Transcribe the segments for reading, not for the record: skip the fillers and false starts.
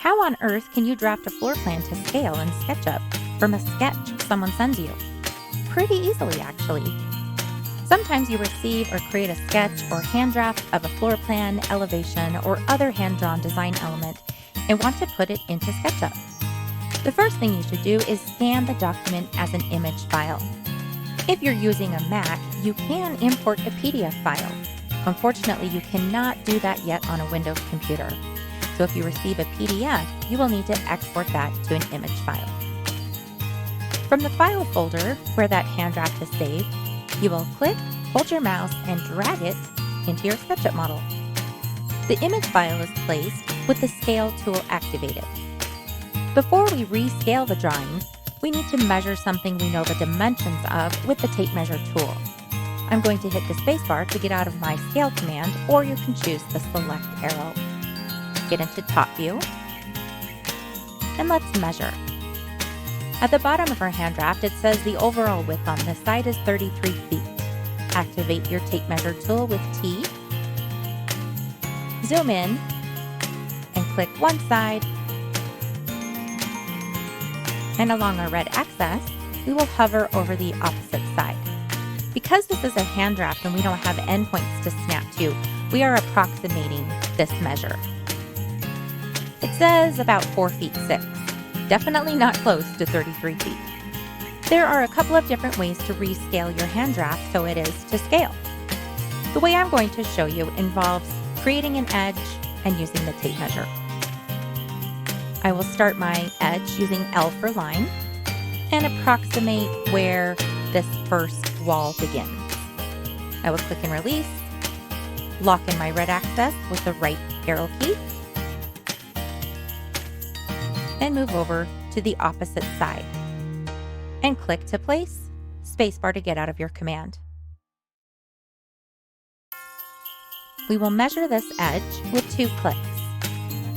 How on earth can you draft a floor plan to scale in SketchUp from a sketch someone sends you? Pretty easily, actually. Sometimes you receive or create a sketch or hand draft of a floor plan, elevation, or other hand-drawn design element and want to put it into SketchUp. The first thing you should do is scan the document as an image file. If you're using a Mac, you can import a PDF file. Unfortunately, you cannot do that yet on a Windows computer. So if you receive a PDF, you will need to export that to an image file. From the File folder, where that hand draft is saved, you will click, hold your mouse, and drag it into your SketchUp model. The image file is placed with the Scale tool activated. Before we rescale the drawings, we need to measure something we know the dimensions of with the Tape Measure tool. I'm going to hit the spacebar to get out of my Scale command, or you can choose the Select arrow. Get into Top View, and let's measure. At the bottom of our hand draft, it says the overall width on this side is 33 feet. Activate your Tape Measure tool with T, zoom in, and click one side, and along our red axis, we will hover over the opposite side. Because this is a hand draft and we don't have endpoints to snap to, we are approximating this measure. It says about 4 feet 6, definitely not close to 33 feet. There are a couple of different ways to rescale your hand draft so it is to scale. The way I'm going to show you involves creating an edge and using the tape measure. I will start my edge using L for line and approximate where this first wall begins. I will click and release, lock in my red axis with the right arrow key, and move over to the opposite side. And click to place, spacebar to get out of your command. We will measure this edge with 2 clicks.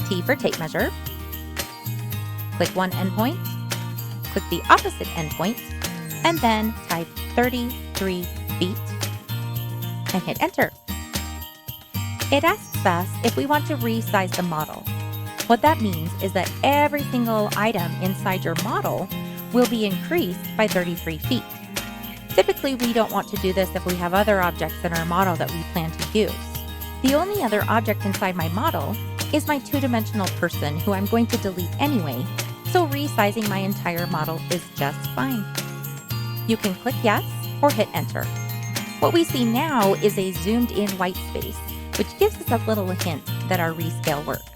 T for tape measure, click one endpoint, click the opposite endpoint, and then type 33 feet and hit enter. It asks us if we want to resize the model. What that means is that every single item inside your model will be increased by 33 feet. Typically, we don't want to do this if we have other objects in our model that we plan to use. The only other object inside my model is my 2-dimensional person who I'm going to delete anyway, so resizing my entire model is just fine. You can click yes or hit enter. What we see now is a zoomed in white space, which gives us a little hint that our rescale worked.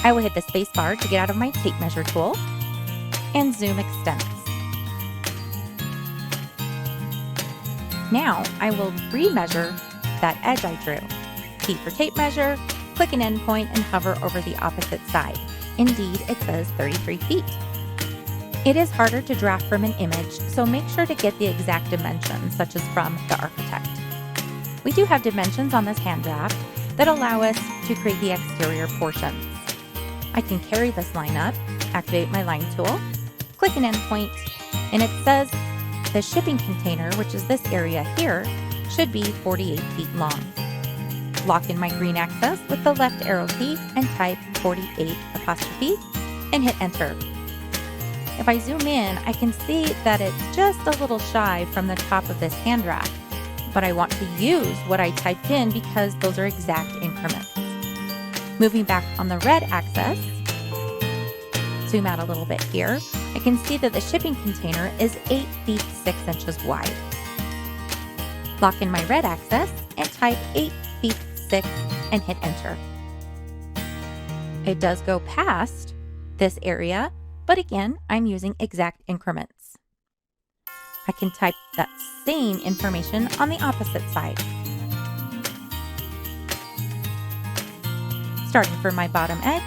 I will hit the spacebar to get out of my tape measure tool, and zoom extends. Now I will remeasure that edge I drew. T for tape measure, click an endpoint, and hover over the opposite side. Indeed, it says 33 feet. It is harder to draft from an image, so make sure to get the exact dimensions, such as from the architect. We do have dimensions on this hand draft that allow us to create the exterior portions. I can carry this line up, activate my line tool, click an endpoint, and it says the shipping container, which is this area here, should be 48 feet long. Lock in my green axis with the left arrow key and type 48 apostrophe and hit enter. If I zoom in, I can see that it's just a little shy from the top of this hand draft, but I want to use what I typed in because those are exact increments. Moving back on the red axis, zoom out a little bit here, I can see that the shipping container is 8 feet 6 inches wide. Lock in my red axis and type 8 feet 6 and hit enter. It does go past this area, but again, I'm using exact increments. I can type that same information on the opposite side. Starting from my bottom edge,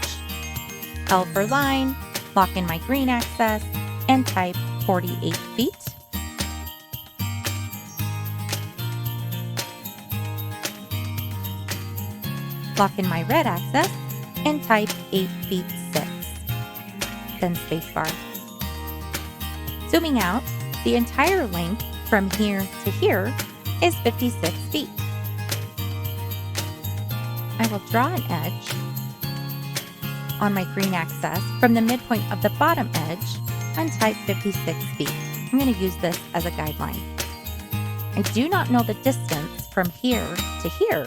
L for line, lock in my green axis, and type 48 feet. Lock in my red axis, and type 8 feet 6. Then spacebar. Zooming out, the entire length from here to here is 56 feet. I will draw an edge on my green axis from the midpoint of the bottom edge and type 56 feet. I'm going to use this as a guideline. I do not know the distance from here to here.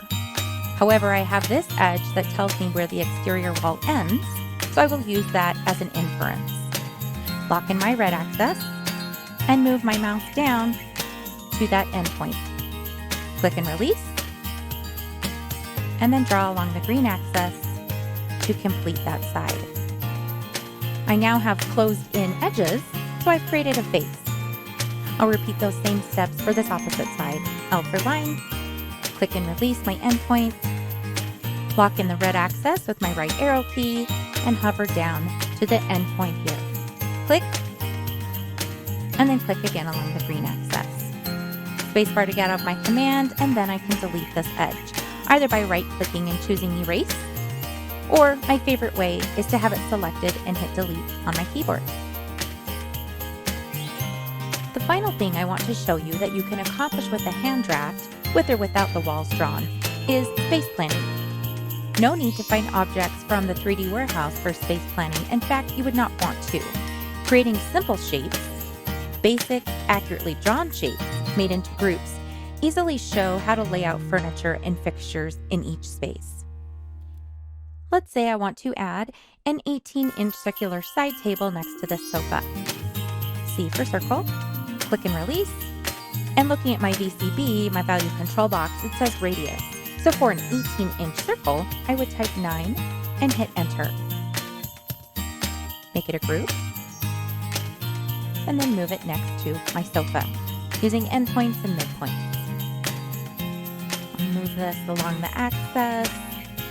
However, I have this edge that tells me where the exterior wall ends, so I will use that as an inference. Lock in my red axis and move my mouse down to that endpoint. Click and release, and then draw along the green axis to complete that side. I now have closed-in edges, so I've created a face. I'll repeat those same steps for this opposite side. L for line, click and release my endpoint, lock in the red axis with my right arrow key, and hover down to the endpoint here. Click, and then click again along the green axis. Spacebar to get out of my command, and then I can delete this edge, either by right-clicking and choosing Erase, or my favorite way is to have it selected and hit Delete on my keyboard. The final thing I want to show you that you can accomplish with a hand draft, with or without the walls drawn, is space planning. No need to find objects from the 3D warehouse for space planning. In fact, you would not want to. Creating simple shapes, basic, accurately drawn shapes made into groups, easily show how to lay out furniture and fixtures in each space. Let's say I want to add an 18-inch circular side table next to this sofa. C for circle, click and release, and looking at my VCB, my value control box, it says radius. So for an 18-inch circle, I would type 9 and hit enter. Make it a group, and then move it next to my sofa, using endpoints and midpoints. I'll move this along the axis,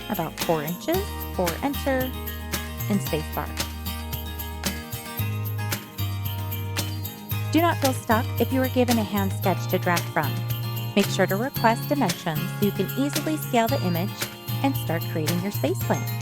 about 4 inches, for enter, and spacebar. Do not feel stuck if you are given a hand sketch to draft from. Make sure to request dimensions so you can easily scale the image and start creating your space plan.